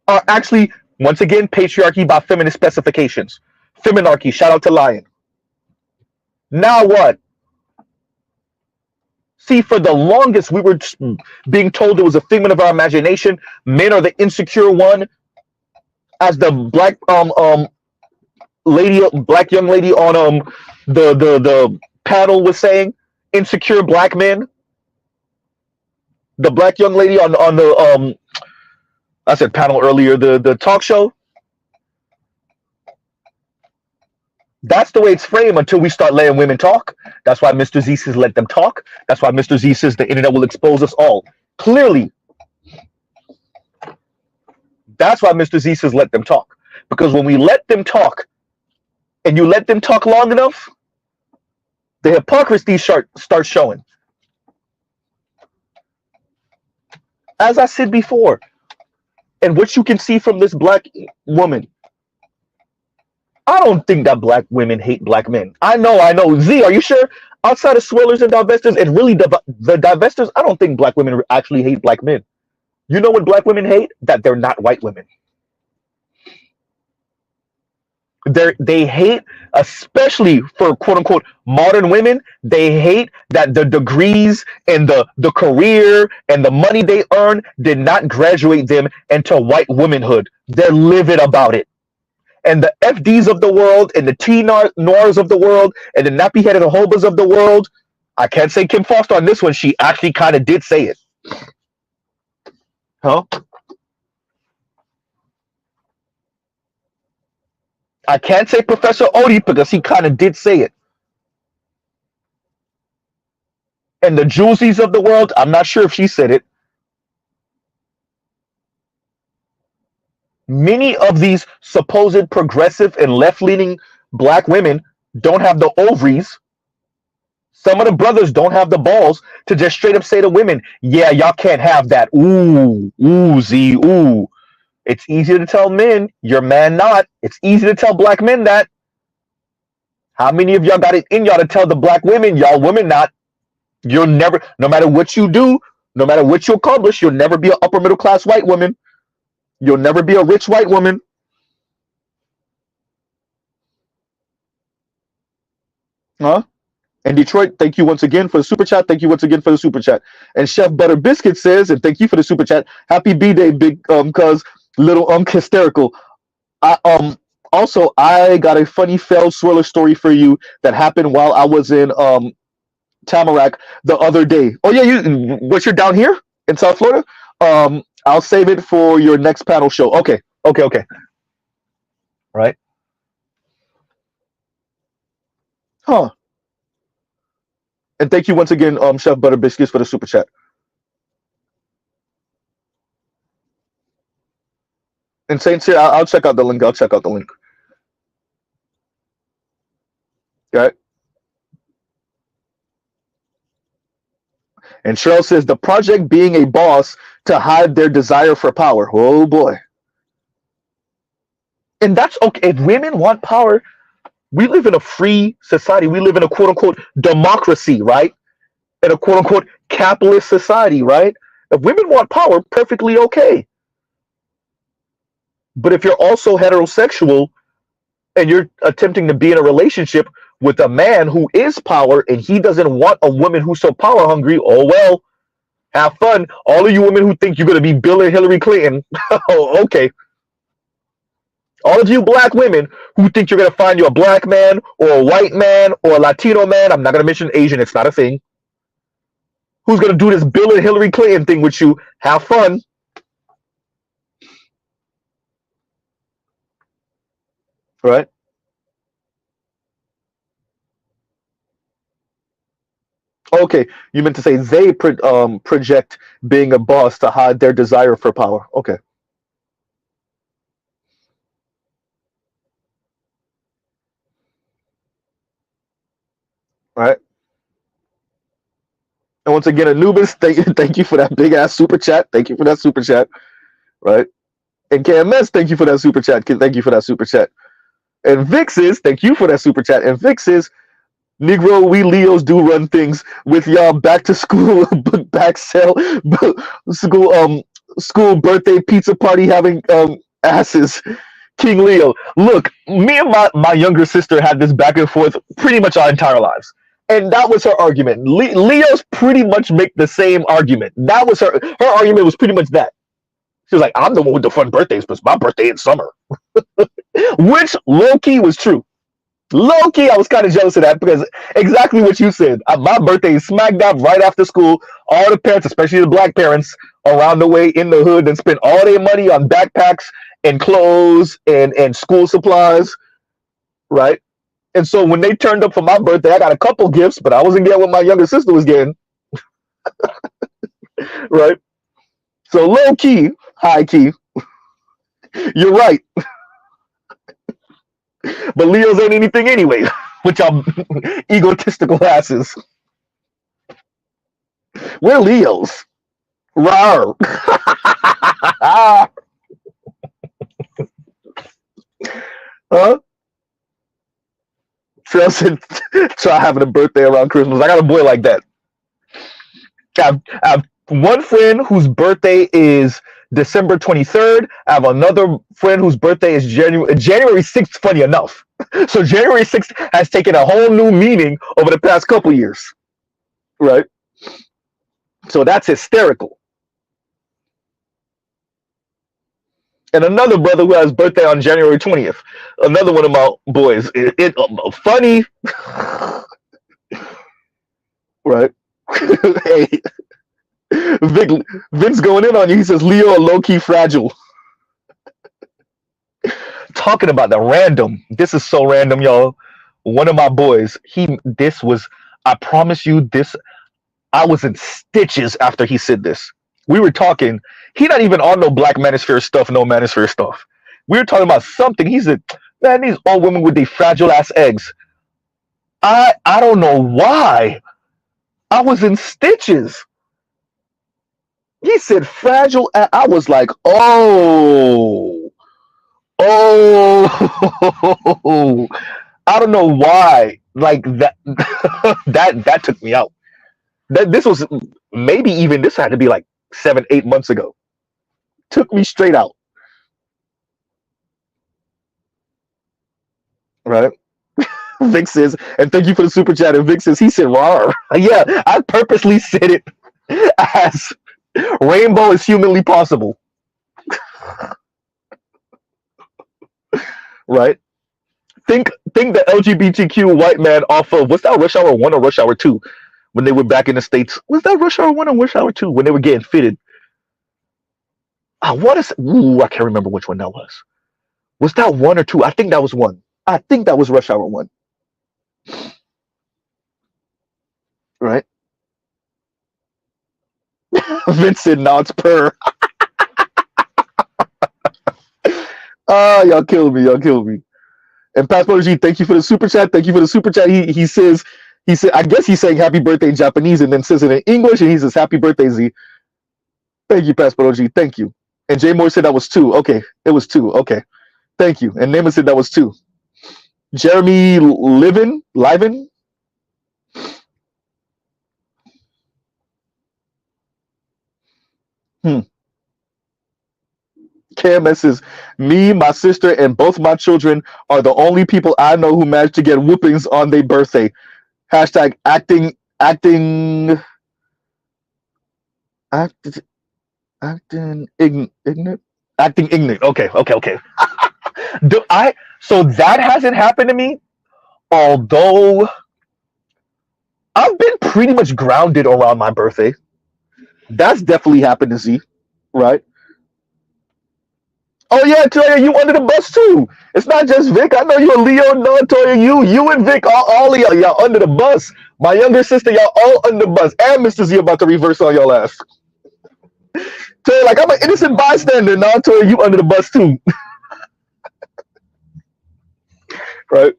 are actually, once again, patriarchy by feminist specifications. Feminarchy, shout out to Lion. Now what? See, for the longest, we were being told it was a figment of our imagination. Men are the insecure one. As the black black young lady on the panel was saying, insecure black men. The black young lady on the I said panel earlier, the talk show. That's the way it's framed until we start letting women talk. That's why Mr. Z says let them talk. That's why Mr. Z says the internet will expose us all. Clearly. That's why Mr. Z says let them talk. Because when we let them talk, and you let them talk long enough, the hypocrisy starts showing. As I said before, and what you can see from this black woman, I don't think that black women hate black men. I know. Z, are you sure? Outside of swirlers and divestors, and really the divestors, I don't think black women actually hate black men. You know what black women hate? That they're not white women. They hate, especially for quote unquote modern women, they hate that the degrees and the career and the money they earn did not graduate them into white womanhood. They're livid about it. And the FDs of the world and the T Noirs of the world and the nappy headed hobas of the world, I can't say Kim Foster on this one. She actually kind of did say it. Huh? I can't say Professor Odie because he kind of did say it. And the Julesies of the world, I'm not sure if she said it. Many of these supposed progressive and left-leaning black women don't have the ovaries. Some of the brothers don't have the balls to just straight up say to women, yeah, y'all can't have that. Ooh, Z, ooh. It's easier to tell men, you're man not. It's easy to tell black men that. How many of y'all got it in y'all to tell the black women, y'all women not? You'll never, no matter what you do, no matter what you accomplish, you'll never be an upper middle class white woman. You'll never be a rich white woman. Huh? And Detroit, thank you once again for the super chat. Thank you once again for the super chat. And Chef Butter Biscuit says, and thank you for the super chat. Happy B-Day, big cuz little hysterical. Also, I got a funny failed swirler story for you that happened while I was in Tamarack the other day. Oh yeah, you're down here in South Florida? I'll save it for your next panel show. Okay. Right. Huh. And thank you once again, Chef Butter Biscuits, for the super chat. And Saints here, I'll check out the link. Okay. And Cheryl says the project being a boss to hide their desire for power. Oh boy. And that's okay. If women want power, we live in a free society. We live in a quote unquote democracy, right? In a quote unquote capitalist society, right? If women want power, perfectly okay. But if you're also heterosexual, and you're attempting to be in a relationship with a man who is power and he doesn't want a woman who's so power hungry, oh well, have fun. All of you women who think you're going to be Bill and Hillary Clinton, oh, okay. All of you black women who think you're going to find you a black man or a white man or a Latino man, I'm not going to mention Asian, it's not a thing, who's going to do this Bill and Hillary Clinton thing with you, have fun. Right? Okay, you meant to say they project being a boss to hide their desire for power. Okay, all right. And once again, Anubis, thank you for that big ass super chat. Thank you for that super chat. Right? And KMS, thank you for that super chat. Thank you for that super chat. And Vixes, thank you for that super chat. And Vixes, Negro, we Leos do run things with y'all back to school, back sale, school birthday pizza party having asses. King Leo. Look, me and my younger sister had this back and forth pretty much our entire lives. And that was her argument. Leos pretty much make the same argument. That was her argument was pretty much that. She was like, I'm the one with the fun birthdays, but my birthday in summer. Which low-key was true. Low-key, I was kind of jealous of that because exactly what you said. My birthday is smack dab right after school. All the parents, especially the black parents, around the way in the hood and spend all their money on backpacks and clothes and school supplies, right? And so when they turned up for my birthday, I got a couple gifts, but I wasn't getting what my younger sister was getting, right? So low key, high key, you're right. But Leos ain't anything anyway, which I'm egotistical asses. We're Leos. Rawr. Huh? Trail said, try having a birthday around Christmas. I got a boy like that. I have one friend whose birthday is December 23rd. I have another friend whose birthday is January 6th, funny enough. So January 6th has taken a whole new meaning over the past couple years. Right? So that's hysterical. And another brother who has birthday on January 20th. Another one of my boys. Funny. Right? Hey. Vince going in on you. He says Leo low-key fragile. Talking about the random. This is so random, y'all. One of my boys, I promise you this, I was in stitches after he said this. We were talking. He not even on no Black Manosphere stuff, no Manosphere stuff. We were talking about something. He said, man, these old women with these fragile ass eggs. I don't know why. I was in stitches. He said fragile. I was like, oh. I don't know why. Like that that took me out. This was maybe even this had to be like 7-8 months ago. Took me straight out. Right? Vic says, and thank you for the super chat. And Vic says, he said, "Rawr." Yeah, I purposely said it as rainbow is humanly possible. Right? Think the LGBTQ white man off of, what's that, Rush Hour 1 or Rush Hour 2? When they were back in the States. Was that Rush Hour 1 or Rush Hour 2? When they were getting fitted. I can't remember which one that was. Was that 1 or 2? I think that was 1. I think that was Rush Hour 1. Right? Vincent, now it's per. Y'all killed me. And Passport G, thank you for the super chat. Thank you for the super chat. He said, I guess he's saying happy birthday in Japanese and then says it in English and he says happy birthday, Z. Thank you, Passport G. Thank you. And Jay Moore said that was 2. Okay. It was 2. Okay. Thank you. And Naaman said that was 2. Jeremy Liven? KMS says, me, my sister, and both my children are the only people I know who managed to get whoopings on their birthday. Hashtag acting ignorant. Acting ignorant. Okay. So that hasn't happened to me, although I've been pretty much grounded around my birthday. That's definitely happened to Z, right? Oh yeah, Toya, you under the bus too. It's not just Vic. I know you're Leo. No, Toya, you and Vic, all of y'all under the bus. My younger sister, y'all all under the bus. And Mr. Z about to reverse on y'all ass. Toya, like I'm an innocent bystander. No, Toya, you under the bus too. Right?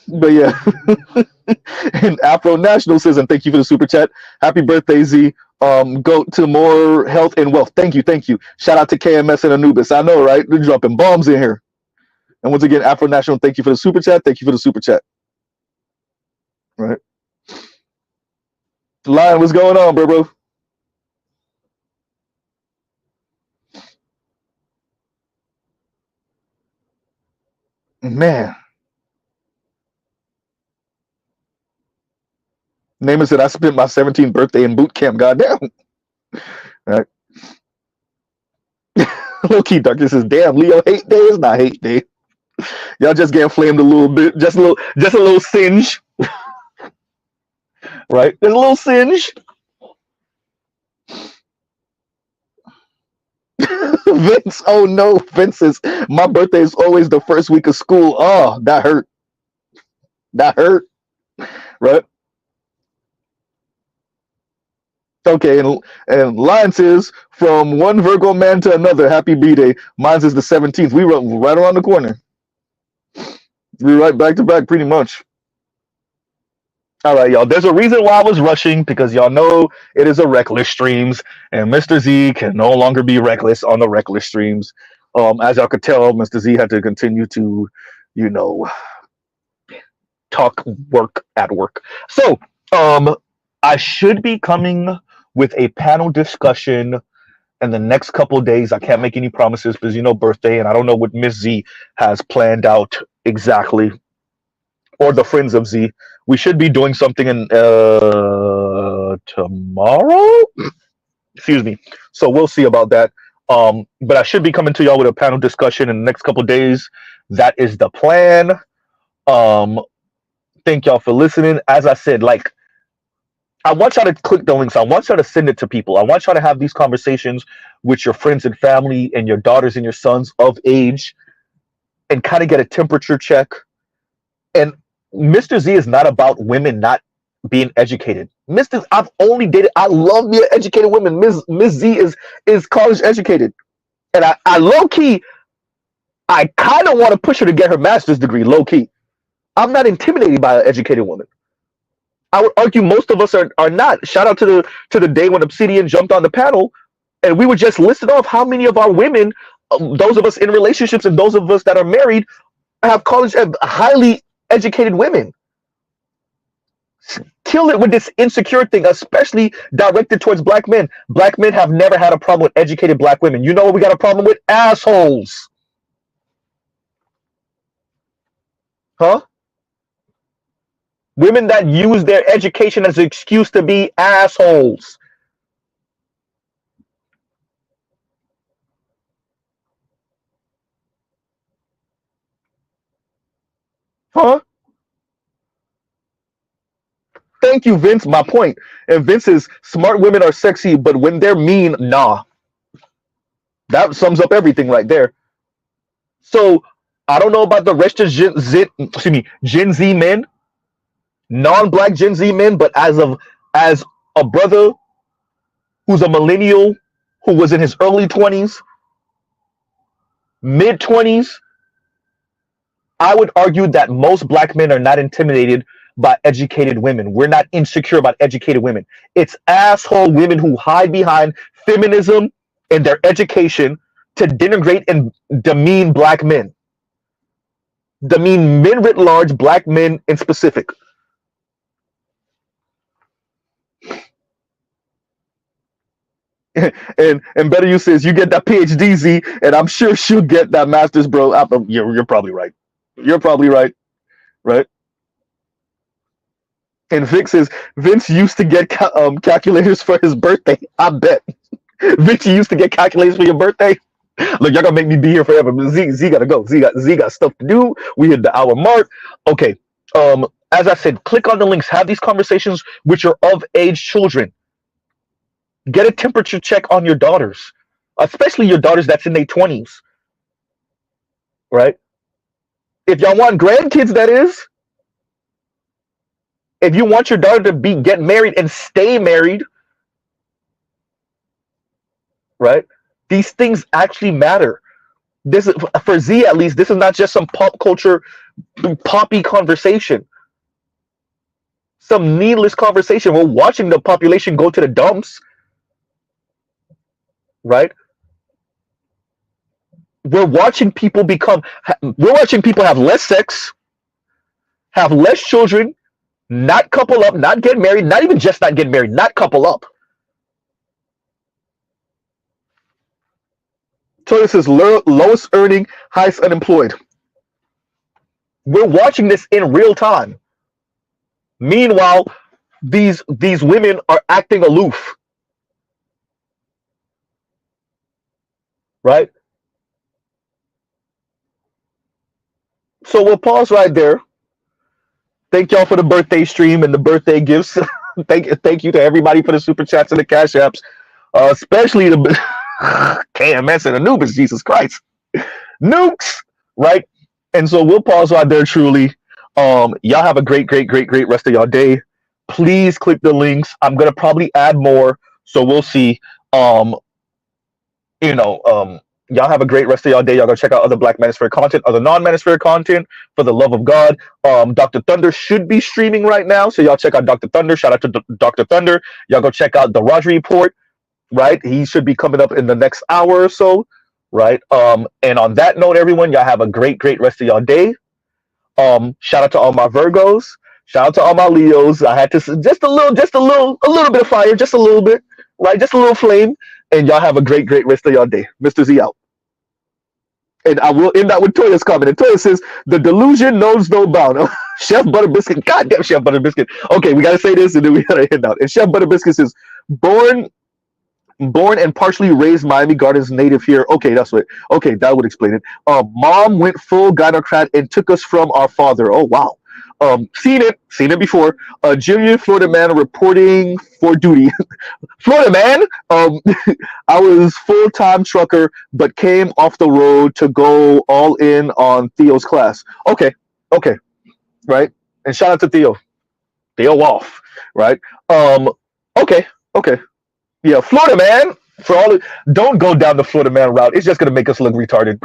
But yeah. And Afro National says, and thank you for the super chat. Happy birthday, Z. Go to more health and wealth. Thank you. Shout out to KMS and Anubis. I know, right? They're dropping bombs in here. And once again, Afro National, thank you for the super chat. Thank you for the super chat. Right. Lion, what's going on, bro? Man. Naaman said, I spent my 17th birthday in boot camp. Goddamn. All right. Low key darkness is damn. Leo hate day is not hate day. Y'all just getting flamed a little bit. Just a little singe. Right? There's a little singe. Vince, oh no, Vince says, my birthday is always the first week of school. Oh, that hurt. Right? Okay, and Lion says, from one Virgo man to another, happy B-Day. Mine is the 17th. We were right around the corner. We're right back to back, pretty much. All right, y'all. There's a reason why I was rushing, because y'all know it is a reckless streams, and Mr. Z can no longer be reckless on the reckless streams. As y'all could tell, Mr. Z had to continue to, talk work at work. So, I should be coming with a panel discussion in the next couple of days. I can't make any promises because birthday, and I don't know what Miss Z has planned out exactly, or the friends of Z. We should be doing something in tomorrow. Excuse me. So we'll see about that. But I should be coming to y'all with a panel discussion in the next couple of days. That is the plan. Thank y'all for listening. As I said, I want y'all to click the links. I want y'all to send it to people. I want y'all to have these conversations with your friends and family and your daughters and your sons of age, and kind of get a temperature check. And Mr. Z is not about women not being educated. I've only dated. I love me educated women. Miss Z is college educated, and I low key, I kind of want to push her to get her master's degree. Low key, I'm not intimidated by an educated woman. I would argue most of us are not. Shout out to the day when Obsidian jumped on the panel, and we were just listed off how many of our women, those of us in relationships and those of us that are married, have highly educated women. Kill it with this insecure thing, especially directed towards black men. Black men have never had a problem with educated black women. You know what we got a problem with? Assholes. Huh? Women that use their education as an excuse to be assholes. Huh? Thank you, Vince. My point. And Vince is, smart women are sexy, but when they're mean, nah. That sums up everything right there. So I don't know about the rest of Gen Z men, non-black Gen Z men, but as a brother who's a millennial, who was in his early 20s, mid 20s, I would argue that most black men are not intimidated by educated women. We're not insecure about educated women. It's asshole women who hide behind feminism and their education to denigrate and demean black men. Demean men writ large, black men in specific. And Better You says you get that PhD, Z, and I'm sure she'll get that master's, bro. You're probably right. You're probably right, right? And Vic says Vince used to get calculators for his birthday. I bet. Vince, you used to get calculators for your birthday. Look, y'all gonna make me be here forever. But Z gotta go. Z got stuff to do. We hit the hour mark. Okay. As I said, click on the links. Have these conversations with your of age children. Get a temperature check on your daughters, especially your daughters that's in their 20s, right? If y'all want grandkids, that is. If you want your daughter to get married and stay married, right? These things actually matter. This is, for Z at least, this is not just some pop culture poppy conversation. Some needless conversation. We're watching the population go to the dumps, right? We're watching people have less sex, have less children, not couple up, not get married, not even just not get married, not couple up. So this is lowest earning, highest unemployed. We're watching this in real time. Meanwhile, these women are acting aloof, right? So we'll pause right there. Thank y'all for the birthday stream and the birthday gifts. thank you to everybody for the super chats and the cash apps, especially the KMS and Anubis. Jesus Christ, nukes, right? And so we'll pause right there. Truly, y'all have a great rest of y'all day. Please click the links. I'm gonna probably add more, so we'll see. Y'all have a great rest of y'all day. Y'all go check out other Black Manosphere content, other non-Manosphere content. For the love of God, Dr. Thunder should be streaming right now, so y'all check out Dr. Thunder. Shout out to Dr. Thunder. Y'all go check out the Raj Report, right? He should be coming up in the next hour or so, right? And on that note, everyone, y'all have a great rest of y'all day. Shout out to all my Virgos. Shout out to all my Leos. I had to just a little bit of fire, just a little bit, right? Just a little flame. And y'all have a great rest of y'all day. Mr. Z out. And I will end that with Toya's comment. And Toya says, the delusion knows no bound. Chef Butter Biscuit. Goddamn Chef Butter Biscuit. Okay, we got to say this and then we got to end out. And Chef Butter Biscuit says, born and partially raised Miami Gardens native here. Okay, that's what. Okay, that would explain it. Mom went full gynocrat and took us from our father. Oh, wow. Seen it before. Junior Florida man reporting for duty. Florida man. I was full-time trucker, but came off the road to go all in on Theo's class. Okay, right. And shout out to Theo Wolf, right? Okay. Yeah, Florida man. Don't go down the Florida man route. It's just gonna make us look retarded.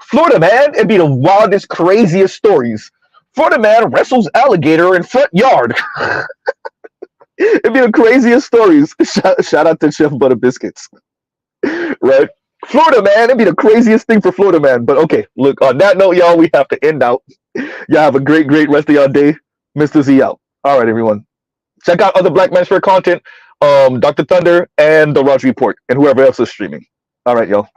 Florida man, it'd be the wildest, craziest stories. Florida man wrestles alligator in front yard. It'd be the craziest stories. Shout out to Chef Butter Biscuits. Right? Florida man, it'd be the craziest thing for Florida man. But okay, look, on that note, y'all, we have to end out. Y'all have a great rest of y'all day. Mr. Z out. All right, everyone. Check out other Black Manosphere content, Dr. Thunder and the Raj Report, and whoever else is streaming. All right, y'all.